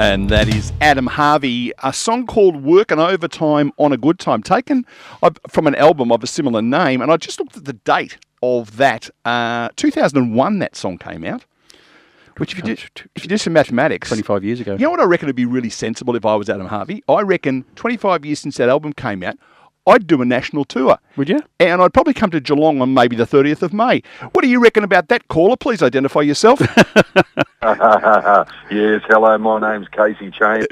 And that is Adam Harvey, a song called Workin' Overtime on a Good Time, taken from an album of a similar name. And I just looked at the date of that. 2001 that song came out. Which, if you do some mathematics... 25 years ago. You know what I reckon would be really sensible if I was Adam Harvey? I reckon 25 years since that album came out, I'd do a national tour. Would you? And I'd probably come to Geelong on maybe the 30th of May. What do you reckon about that, caller? Please identify yourself. Yes, hello, my name's Casey Chambers.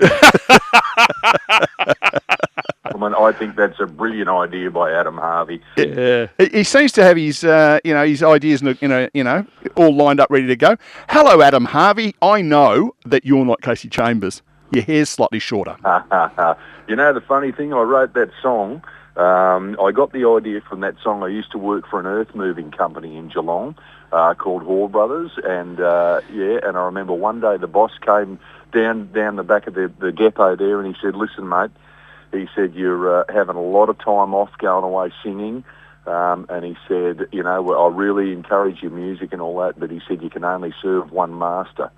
I think that's a brilliant idea by Adam Harvey. Yeah. He seems to have his, his ideas, all lined up, ready to go. Hello, Adam Harvey. I know that you're not Casey Chambers. Your hair's slightly shorter. You know, the funny thing, I wrote that song. I got the idea from that song. I used to work for an earth-moving company in Geelong called Hall Brothers, and and I remember one day the boss came down the back of the depot there, and he said, "Listen, mate," he said, "you're having a lot of time off going away singing," and he said, "I really encourage your music and all that, but he said you can only serve one master."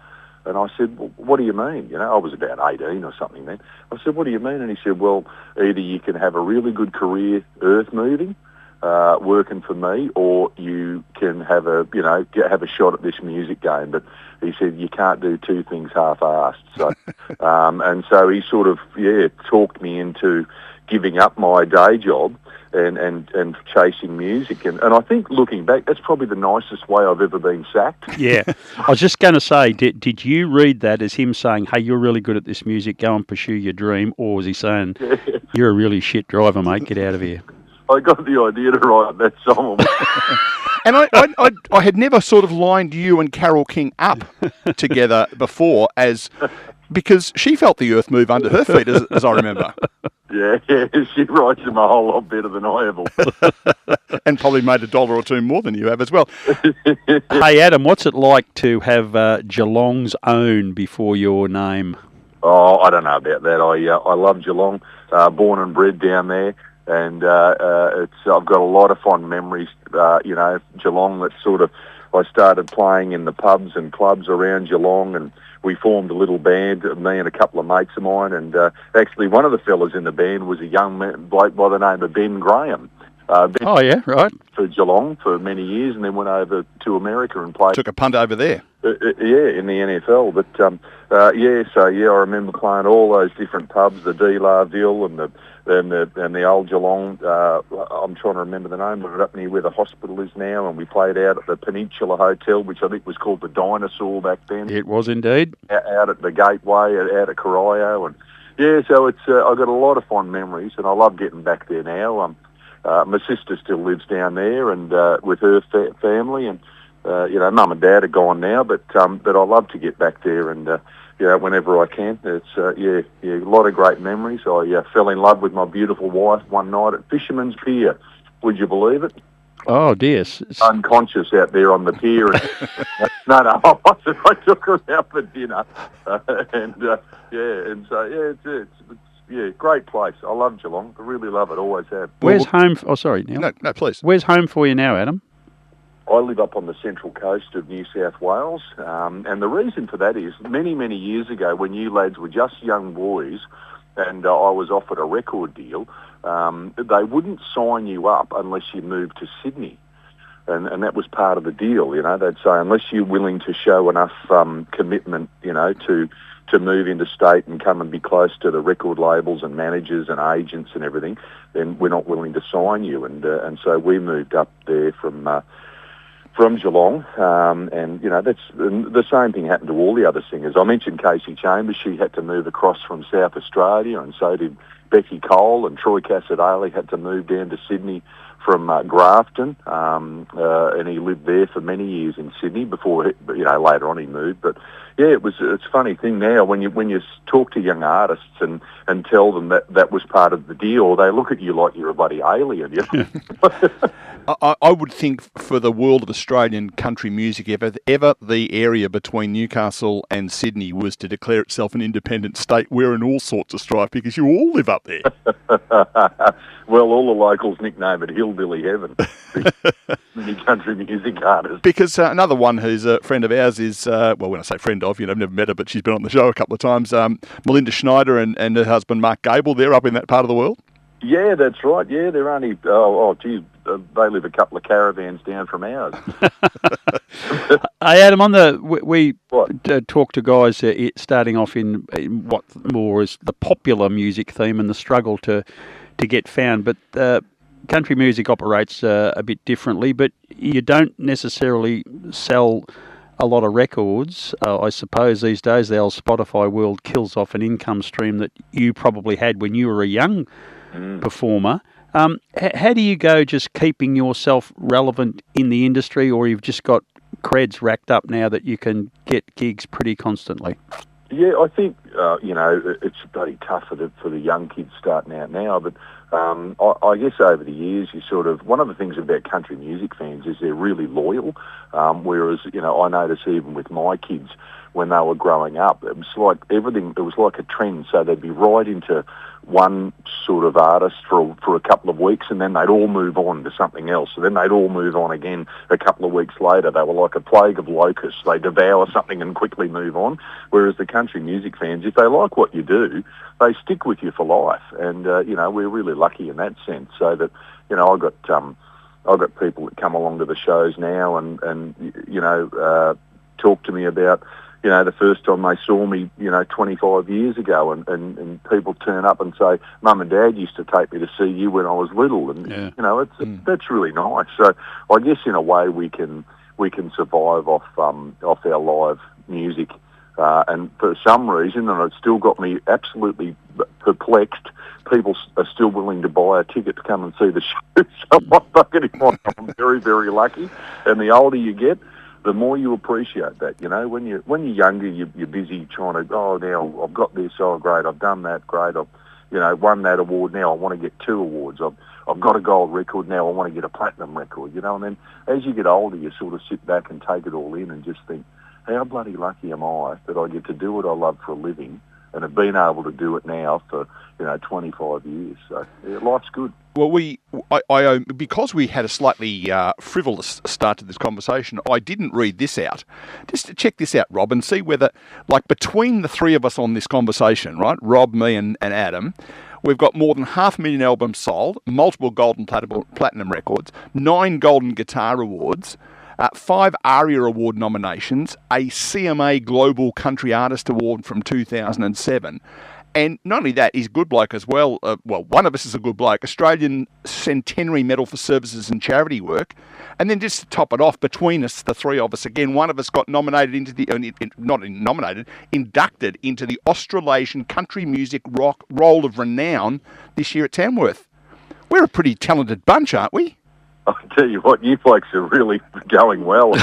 And I said, "Well, what do you mean?" I was about 18 or something then. I said, "What do you mean?" And he said, "Well, either you can have a really good career earth moving, working for me, or you can have a shot at this music game." But he said, "You can't do two things half-assed." So, and so he sort of, talked me into giving up my day job and chasing music. And I think, looking back, that's probably the nicest way I've ever been sacked. Yeah. I was just going to say, did you read that as him saying, "Hey, you're really good at this music, go and pursue your dream," or was he saying, "You're a really shit driver, mate, get out of here"? I got the idea to write that song. And I had never sort of lined you and Carole King up together before because she felt the earth move under her feet, as I remember. Yeah, she writes them a whole lot better than I have. And probably made $1 or $2 more than you have as well. Hey, Adam, what's it like to have Geelong's own before your name? Oh, I don't know about that. I love Geelong, born and bred down there. And I've got a lot of fond memories, Geelong. That's sort of, I started playing in the pubs and clubs around Geelong, and we formed a little band, me and a couple of mates of mine, and actually one of the fellas in the band was a young bloke by the name of Ben Graham. Ben for Geelong for many years, and then went over to America and played. Took a punt over there. In the NFL. But I remember playing all those different pubs, the De La Ville and the old Geelong. I'm trying to remember the name of it, up near where the hospital is now, and we played out at the Peninsula Hotel, which I think was called the Dinosaur back then. It was indeed. Out at the Gateway, out at Corio, and so it's. I've got a lot of fond memories, and I love getting back there now. My sister still lives down there, and with her family, and Mum and Dad are gone now, but I love to get back there, and whenever I can. It's a lot of great memories. I fell in love with my beautiful wife one night at Fisherman's Pier. Would you believe it? Oh dear! Unconscious out there on the pier. No, I took her out for dinner, it's great place. I love Geelong. I really love it. Always have. Where's home? Oh, sorry, Neil. No, please. Where's home for you now, Adam? I live up on the central coast of New South Wales, and the reason for that is many, many years ago when you lads were just young boys and I was offered a record deal, they wouldn't sign you up unless you moved to Sydney. And that was part of the deal, They'd say, unless you're willing to show enough commitment, to move interstate and come and be close to the record labels and managers and agents and everything, then we're not willing to sign you. And so we moved up there from Geelong, and that's the same thing happened to all the other singers. I mentioned Casey Chambers. She had to move across from South Australia, and so did Becky Cole, and Troy Cassar-Daley had to move down to Sydney from Grafton, and he lived there for many years in Sydney before, later on he moved. But it's a funny thing now when you talk to young artists and tell them that was part of the deal, they look at you like you're a bloody alien. I would think for the world of Australian country music, if ever the area between Newcastle and Sydney was to declare itself an independent state, we're in all sorts of strife because you all live up there. Well, all the locals nickname it Hillbilly Heaven. Many country music artists. Because another one who's a friend of ours is, when I say friend friend of. I've never met her, but she's been on the show a couple of times. Melinda Schneider and her husband Mark Gable, they're up in that part of the world. Yeah, that's right. Yeah, they're only, they live a couple of caravans down from ours. Hey, Adam, we talk to guys starting off in what more is the popular music theme and the struggle to get found, but country music operates a bit differently, but you don't necessarily sell a lot of records. I suppose these days the old Spotify world kills off an income stream that you probably had when you were a young performer. How do you go just keeping yourself relevant in the industry, or you've just got creds racked up now that you can get gigs pretty constantly? Yeah, I think, it's bloody tough for the young kids starting out now, but I guess over the years, one of the things about country music fans is they're really loyal, whereas, I notice even with my kids, when they were growing up, it was like it was like a trend, so they'd be right into one sort of artist for a couple of weeks, and then they'd all move on to something else, and then they'd all move on again a couple of weeks later. They were like a plague of locusts. They devour something and quickly move on, whereas the country music fans, if they like what you do, they stick with you for life, and, we're really lucky in that sense, so that, I've got people that come along to the shows now and talk to me about, the first time they saw me, 25 years ago, and people turn up and say, Mum and Dad used to take me to see you when I was little, and that's really nice. So I guess in a way we can survive off our live music, and for some reason, and it's still got me absolutely perplexed, people are still willing to buy a ticket to come and see the show. So I'm very, very lucky, and the older you get, the more you appreciate that. When you're younger, you're busy trying to, now I've got this, great, I've done that, great, I've won that award, now I want to get 2 awards, I've got a gold record, now I want to get a platinum record, and then as you get older, you sort of sit back and take it all in and just think, how bloody lucky am I that I get to do what I love for a living and have been able to do it now for, 25 years. So life's good. Well, because we had a slightly frivolous start to this conversation, I didn't read this out. Just to check this out, Rob, and see whether, like, between the three of us on this conversation, right, Rob, me and Adam, we've got more than 500,000 albums sold, multiple gold and platinum records, 9 Golden Guitar Awards, 5 ARIA Award nominations, a CMA Global Country Artist Award from 2007. And not only that, he's a good bloke as well. One of us is a good bloke. Australian Centenary Medal for Services and Charity Work. And then just to top it off, between us, the three of us, again, one of us got nominated into inducted into the Australasian Country Music Rock Roll of Renown this year at Tamworth. We're a pretty talented bunch, aren't we? I tell you what, you folks are really going well.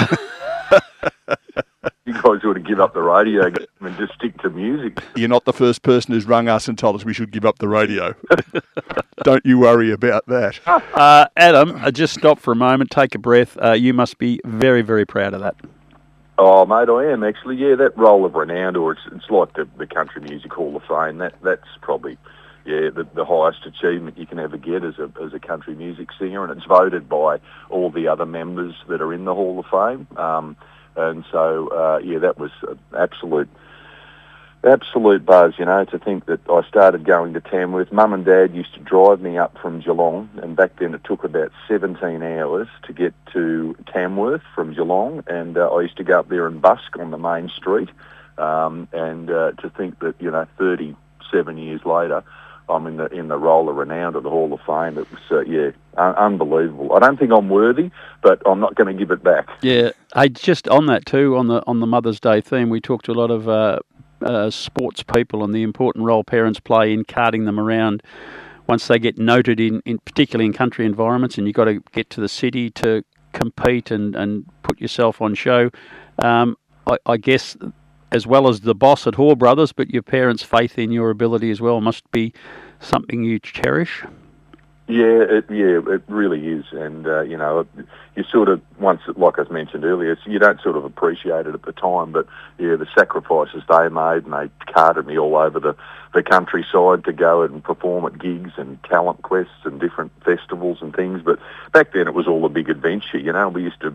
You guys ought to give up the radio and just stick to music. You're not the first person who's rung us and told us we should give up the radio. Don't you worry about that. Adam, just stop for a moment, take a breath. You must be very, very proud of that. Oh, mate, I am actually. Yeah, that Roll of Renown, or it's like the Country Music Hall of Fame. That's probably the highest achievement you can ever get as a country music singer, and it's voted by all the other members that are in the Hall of Fame. And so, that was an absolute buzz, to think that I started going to Tamworth. Mum and Dad used to drive me up from Geelong, and back then it took about 17 hours to get to Tamworth from Geelong, and I used to go up there and busk on the main street, and to think that, 37 years later, I'm in the Roll of Renown of the Hall of Fame. It was, unbelievable. I don't think I'm worthy, but I'm not going to give it back. Yeah, hey, just on that too, on the Mother's Day theme, we talked to a lot of sports people and the important role parents play in carting them around once they get noted in particularly in country environments, and you've got to get to the city to compete and put yourself on show. I guess, as well as the boss at Hall Brothers, but your parents' faith in your ability as well must be something you cherish. It really is, and you sort of like I mentioned earlier, you don't sort of appreciate it at the time, but the sacrifices they made, and they carted me all over the countryside to go and perform at gigs and talent quests and different festivals and things. But back then it was all a big adventure, We used to,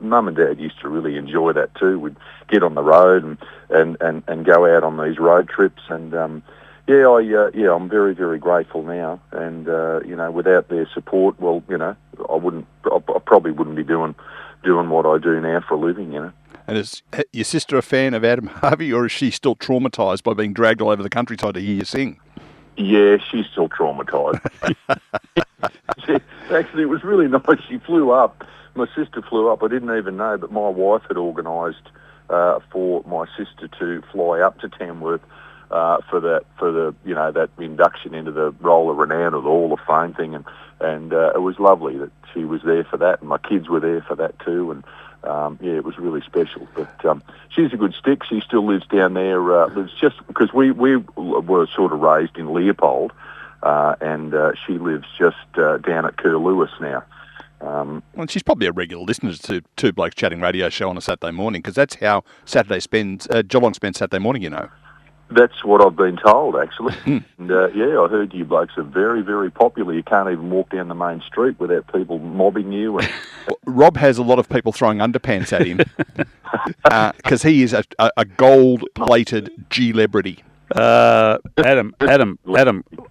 Mum and Dad used to really enjoy that too. We'd get on the road and go out on these road trips and. I'm very, very grateful now, and without their support, I probably wouldn't be doing what I do now for a living, And is your sister a fan of Adam Harvey, or is she still traumatised by being dragged all over the countryside to hear you sing? Yeah, she's still traumatised. Actually, it was really nice. She flew up. My sister flew up. I didn't even know, but my wife had organised for my sister to fly up to Tamworth. For that induction into the Roll of Renown or the Hall of Fame thing, and it was lovely that she was there for that, and my kids were there for that too, and it was really special. But she's a good stick. She still lives down there. Lives just because we were sort of raised in Leopold, and she lives just down at Curlewis now. Well, she's probably a regular listener to Two Blokes Chatting radio show on a Saturday morning, because that's how Geelong spends Saturday morning, That's what I've been told, actually. And, I heard you blokes are very, very popular. You can't even walk down the main street without people mobbing you. And Rob has a lot of people throwing underpants at him because he is a gold-plated G-lebrity. Adam,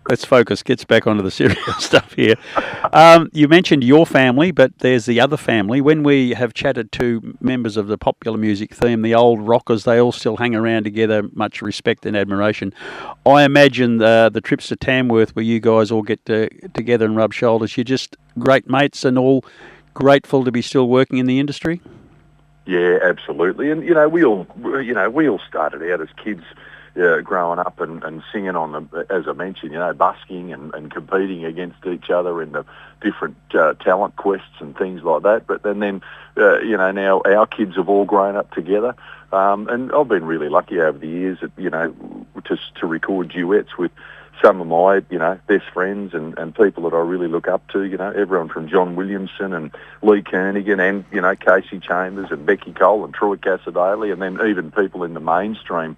let's focus. Gets back onto the serious stuff here. You mentioned your family, but there's the other family. When we have chatted to members of the popular music theme, the old rockers, they all still hang around together, much respect and admiration. I imagine the trips to Tamworth, where you guys all get together and rub shoulders, you're just great mates and all grateful to be still working in the industry? Yeah, absolutely. And, we all started out as kids, growing up and singing on the, as I mentioned, busking and competing against each other in the different talent quests and things like that. But then now our kids have all grown up together, and I've been really lucky over the years, to record duets with some of my, best friends and people that I really look up to. Everyone from John Williamson and Lee Kernaghan and Casey Chambers and Becky Cole and Troy Cassadaly, and then even people in the mainstream.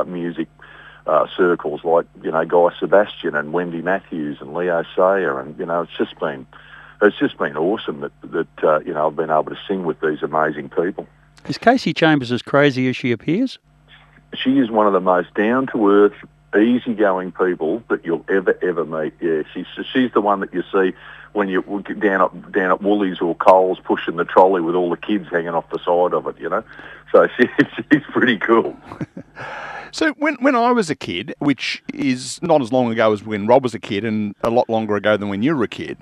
Music circles like, Guy Sebastian and Wendy Matthews and Leo Sayer, and, it's just been awesome that I've been able to sing with these amazing people. Is Casey Chambers as crazy as she appears? She is one of the most down-to-earth, easygoing people that you'll ever meet. Yeah, she's the one that you see when you down at Woolies or Coles pushing the trolley with all the kids hanging off the side of it, So she's pretty cool. So when I was a kid, which is not as long ago as when Rob was a kid and a lot longer ago than when you were a kid,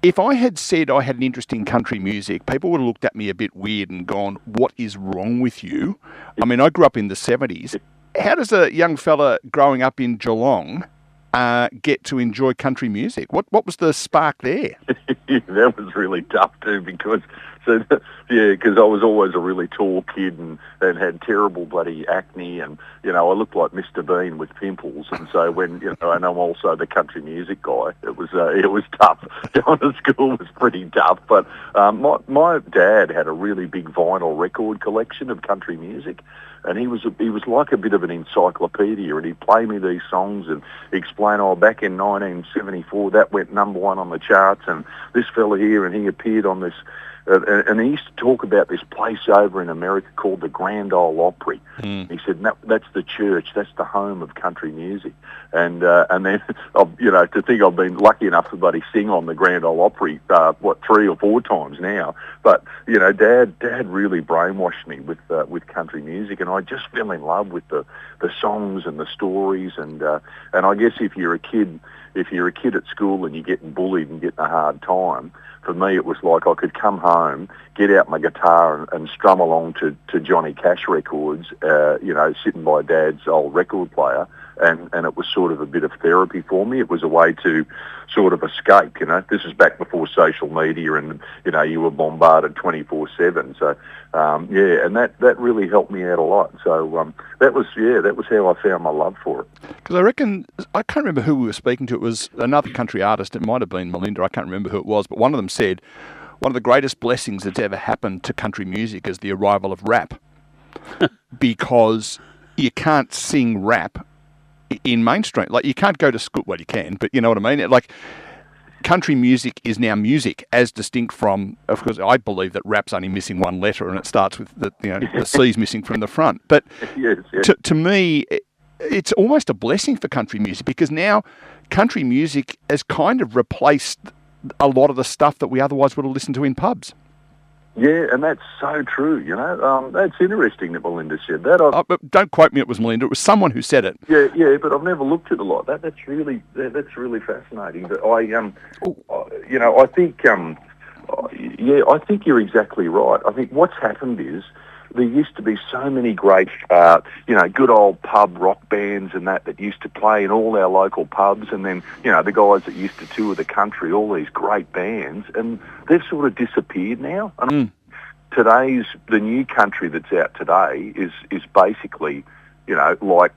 if I had said I had an interest in country music, people would have looked at me a bit weird and gone, "What is wrong with you?" I mean, I grew up in the 70s. How does a young fella growing up in Geelong get to enjoy country music? What was the spark there? That was really tough too, because I was always a really tall kid and had terrible bloody acne, and I looked like Mr. Bean with pimples, and so when and I'm also the country music guy, it was tough. Going to school was pretty tough, but my dad had a really big vinyl record collection of country music. And he was like a bit of an encyclopedia, and he'd play me these songs and explain, back in 1974, that went number one on the charts, and this fella here, and he appeared on this, and he used to talk about this place over in America called the Grand Ole Opry. He said, that's the church, that's the home of country music. And then, to think I've been lucky enough to buddy sing on the Grand Ole Opry, 3 or 4 times now. But, Dad really brainwashed me with country music, and I just fell in love with the songs and the stories. And I guess if you're a kid at school and you're getting bullied and getting a hard time, for me it was like I could come home, get out my guitar and strum along to Johnny Cash records, sitting by Dad's old record player, and it was sort of a bit of therapy for me. It was a way to sort of escape, you know. This is back before social media and, you know, you were bombarded 24/7. So, and that really helped me out a lot. So that was how I found my love for it. Because I reckon, I can't remember who we were speaking to. It was another country artist. It might have been Melinda. I can't remember who it was. But one of them said, one of the greatest blessings that's ever happened to country music is the arrival of rap. Because you can't sing rap in mainstream. Like, you can't go to school. Well, you can, but you know what I mean? Like, country music is now music, as distinct from, of course, I believe that rap's only missing one letter and it starts with the C's missing from the front. But yes. To me, it's almost a blessing for country music, because now country music has kind of replaced a lot of the stuff that we otherwise would have listened to in pubs. Yeah, and that's so true, you know. That's interesting that Melinda said that. But don't quote me, it was Melinda. It was someone who said it. Yeah, but I've never looked at it like that. That's really fascinating. But I think, I think you're exactly right. I think what's happened is there used to be so many great, good old pub rock bands and that used to play in all our local pubs, and then, you know, the guys that used to tour the country, all these great bands, and they've sort of disappeared now. The new country that's out today is basically, you know, like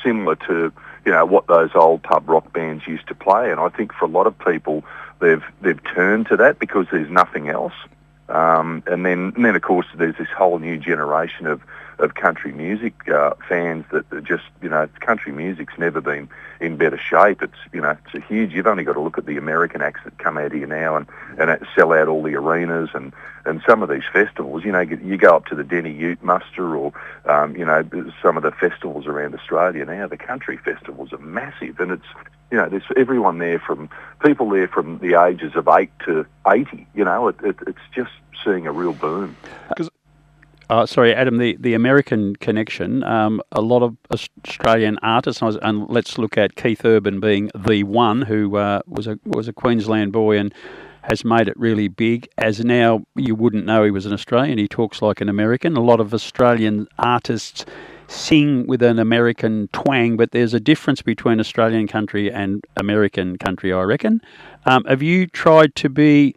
similar to, you know, what those old pub rock bands used to play, and I think for a lot of people they've turned to that because there's nothing else. And then of course there's this whole new generation of country music fans that are just, you know, country music's never been in better shape. It's, you know, it's a huge. You've only got to look at the American acts that come out here now and sell out all the arenas and some of these festivals. You know, you go up to the Denny Ute Muster or some of the festivals around Australia now. The country festivals are massive, and it's, you know, there's everyone there, from people there from the ages of 8 to 80. You know, it's just seeing a real boom. Sorry, Adam, the American connection, a lot of Australian artists, and let's look at Keith Urban being the one who was a Queensland boy and has made it really big, as now you wouldn't know he was an Australian. He talks like an American. A lot of Australian artists sing with an American twang, but there's a difference between Australian country and American country, I reckon. Have you tried to be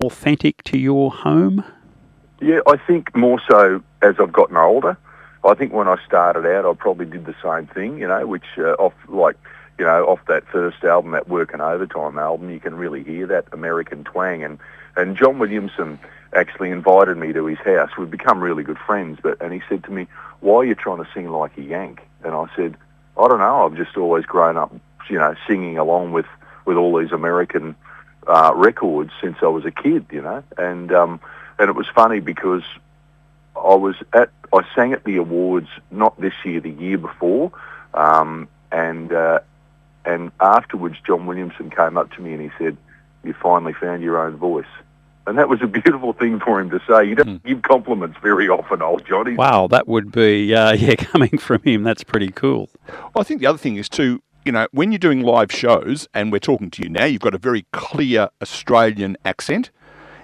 authentic to your home? Yeah, I think more so as I've gotten older. I think when I started out, I probably did the same thing, you know, which off that first album, that Workin' Overtime album, you can really hear that American twang. And John Williamson actually invited me to his house. We've become really good friends, and he said to me, "Why are you trying to sing like a Yank?" And I said, "I don't know. I've just always grown up, you know, singing along with all these American records since I was a kid, you know." And it was funny because I sang at the awards, not this year, the year before, and afterwards John Williamson came up to me and he said, "You finally found your own voice." And that was a beautiful thing for him to say. You don't give compliments very often, old Johnny. Wow, that would be, coming from him, that's pretty cool. Well, I think the other thing is too, you know, when you're doing live shows, and we're talking to you now, you've got a very clear Australian accent.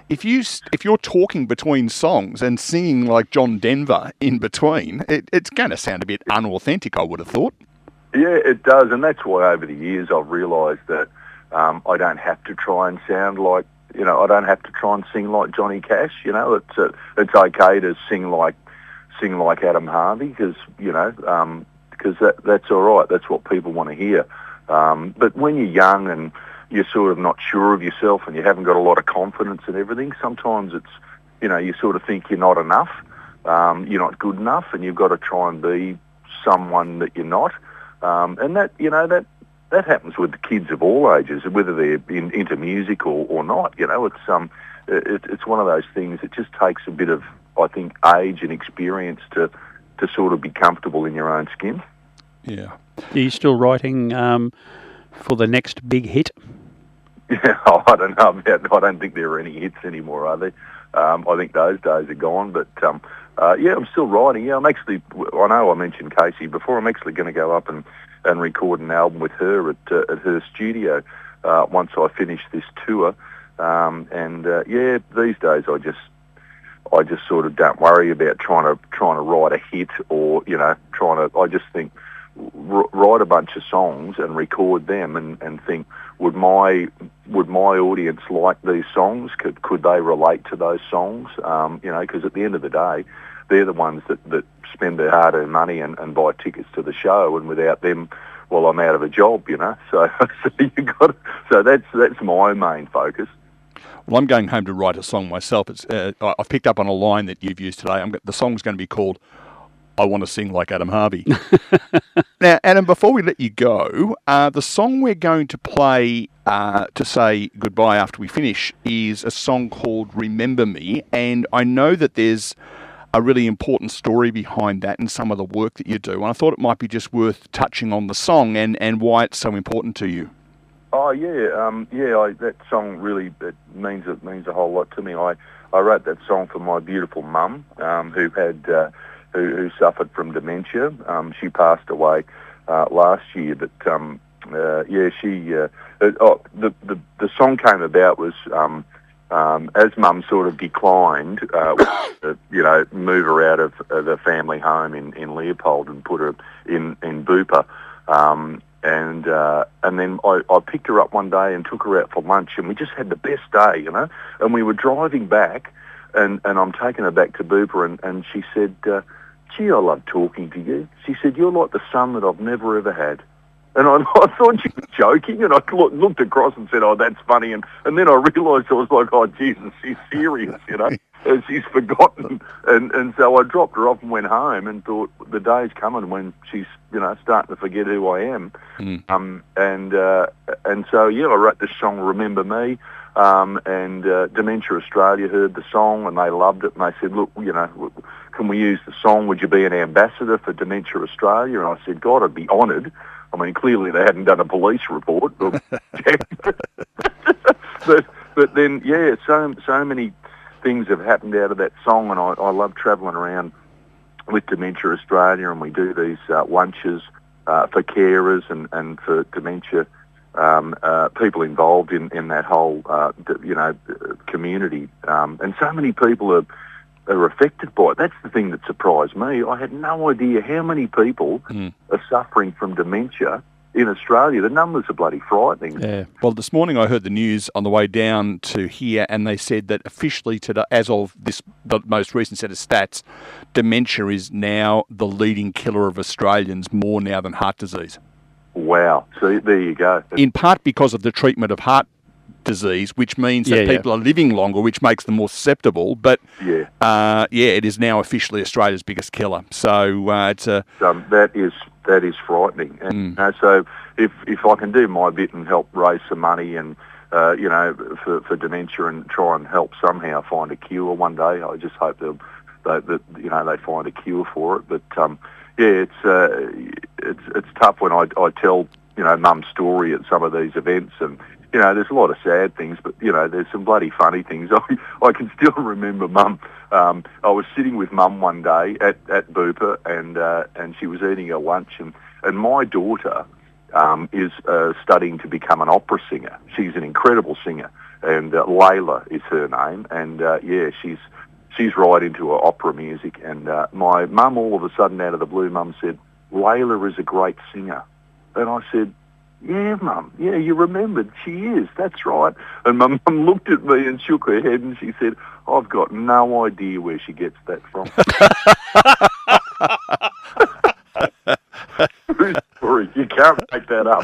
If you're talking between songs and singing like John Denver in between, it's going to sound a bit unauthentic, I would have thought. Yeah, it does, and that's why over the years I've realised that I don't have to try and sound like, you know, I don't have to try and sing like Johnny Cash. You know, it's okay to sing like Adam Harvey, because, you know, because that's all right. That's what people want to hear. But when you're young and you're sort of not sure of yourself and you haven't got a lot of confidence and everything, sometimes it's, you know, you sort of think you're not enough, you're not good enough, and you've got to try and be someone that you're not. And that, you know, that happens with the kids of all ages, whether they're into music or not. You know, it's one of those things. It just takes a bit of, I think, age and experience to sort of be comfortable in your own skin. Yeah. Are you still writing for the next big hit? Yeah, I don't know about. I don't think there are any hits anymore, are there? I think those days are gone. But yeah, I'm still writing. Yeah, I'm actually. I know I mentioned Casey before. I'm actually going to go up and record an album with her at her studio once I finish this tour. Yeah, these days I just sort of don't worry about trying to write a hit, or, you know, I just think write a bunch of songs and record them and think, would my audience like these songs? Could they relate to those songs? Because at the end of the day, they're the ones that spend their hard-earned money and buy tickets to the show, and without them, well, I'm out of a job, So that's my main focus. Well, I'm going home to write a song myself. I've picked up on a line that you've used today. The song's going to be called "I Want to Sing Like Adam Harvey." Now, Adam, before we let you go, the song we're going to play to say goodbye after we finish is a song called "Remember Me," and I know that there's a really important story behind that and some of the work that you do. And I thought it might be just worth touching on the song and why it's so important to you. Oh yeah, that song really means a whole lot to me. I wrote that song for my beautiful mum, who suffered from dementia. She passed away last year, but the song came about was as Mum sort of declined, move her out of the family home in Leopold and put her in Bupa. And then I picked her up one day and took her out for lunch, and we just had the best day, And we were driving back, and I'm taking her back to Bupa, and she said, "Gee, I love talking to you." She said, "You're like the son that I've never ever had." And I thought she was joking, and I looked across and said, "Oh, that's funny." And then I realised I was like, "Oh, Jesus, she's serious, and she's forgotten." And so I dropped her off and went home and thought the day's coming when she's, starting to forget who I am. And so, I wrote this song, "Remember Me," and Dementia Australia heard the song and they loved it, and they said, "Look, can we use the song? Would you be an ambassador for Dementia Australia?" And I said, "God, I'd be honoured." I mean, clearly they hadn't done a police report. But then, so many things have happened out of that song, and I love travelling around with Dementia Australia, and we do these lunches for carers and for dementia people involved in that whole, community. And so many people are affected by it. That's the thing that surprised me. I had no idea how many people are suffering from dementia in Australia. The numbers are bloody frightening. Yeah. Well, this morning I heard the news on the way down to here, and they said that officially today, as of the most recent set of stats, dementia is now the leading killer of Australians, more now than heart disease. Wow. So there you go. In part because of the treatment of heart disease, which means that people are living longer, which makes them more susceptible. But it is now officially Australia's biggest killer. So it's a that is frightening. And so if I can do my bit and help raise some money and for dementia and try and help somehow find a cure one day, I just hope that they find a cure for it. But it's tough when I tell Mum's story at some of these events, and there's a lot of sad things, but there's some bloody funny things. I can still remember Mum. I was sitting with Mum one day at Bupa, and she was eating her lunch, and my daughter is studying to become an opera singer. She's an incredible singer, and Layla is her name, and she's right into her opera music. And my mum, all of a sudden, out of the blue, Mum said, "Layla is a great singer," and I said, "Yeah, Mum, yeah, you remembered. She is, that's right." And my mum looked at me and shook her head and she said, "I've got no idea where she gets that from." True story. You can't make that up.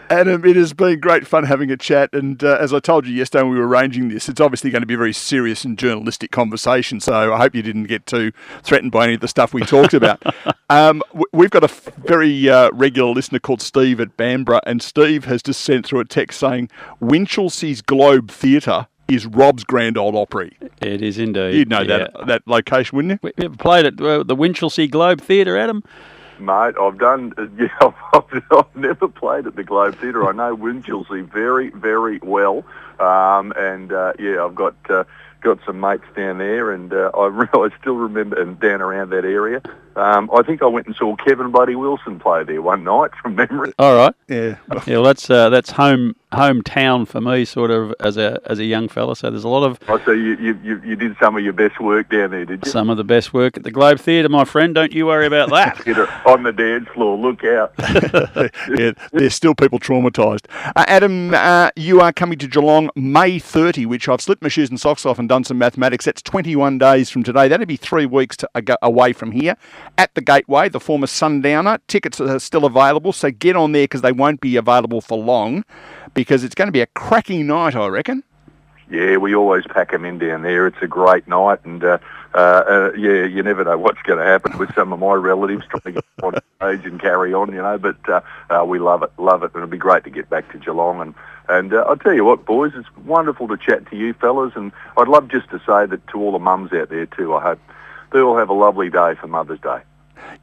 Adam, it has been great fun having a chat, and as I told you yesterday when we were arranging this, it's obviously going to be a very serious and journalistic conversation, so I hope you didn't get too threatened by any of the stuff we talked about. We've got a very regular listener called Steve at Bamborough, and Steve has just sent through a text saying, "Winchelsea's Globe Theatre is Rob's Grand Ole Opry." It is indeed. You'd know that location, wouldn't you? We ever played at the Winchelsea Globe Theatre, Adam? Mate, I've never played at the Globe Theatre. I know Winchelsea very, very well, and I've got some mates down there, and I still remember, and down around that area. I think I went and saw Kevin Buddy Wilson play there one night from memory. All right. Yeah. Yeah, well, that's hometown for me, sort of as a young fella. So there's a lot of So you did some of your best work down there, did you? some of the best work at the Globe Theatre, my friend. Don't you worry about that. On the dance floor, look out. Yeah, there's still people traumatised. Adam, you are coming to Geelong May 30, which I've slipped my shoes and socks off and done some mathematics. That's 21 days from today. That'd be 3 weeks away from here. At the Gateway, the former Sundowner. Tickets are still available, so get on there because they won't be available for long, because it's going to be a cracking night, I reckon. Yeah, we always pack them in down there. It's a great night, and you never know what's going to happen with some of my relatives trying to get on stage and carry on, but we love it, and it'll be great to get back to Geelong. And I'll tell you what, boys, it's wonderful to chat to you fellas, and I'd love just to say that to all the mums out there too, I hope they all have a lovely day for Mother's Day.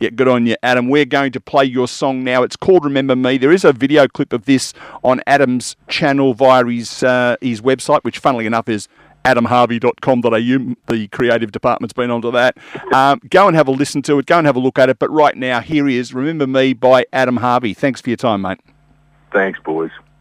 Yeah, good on you, Adam. We're going to play your song now. It's called Remember Me. There is a video clip of this on Adam's channel via his website, which funnily enough is adamharvey.com.au. The creative department's been onto that. Go and have a listen to it. Go and have a look at it. But right now, here he is, Remember Me by Adam Harvey. Thanks for your time, mate. Thanks, boys.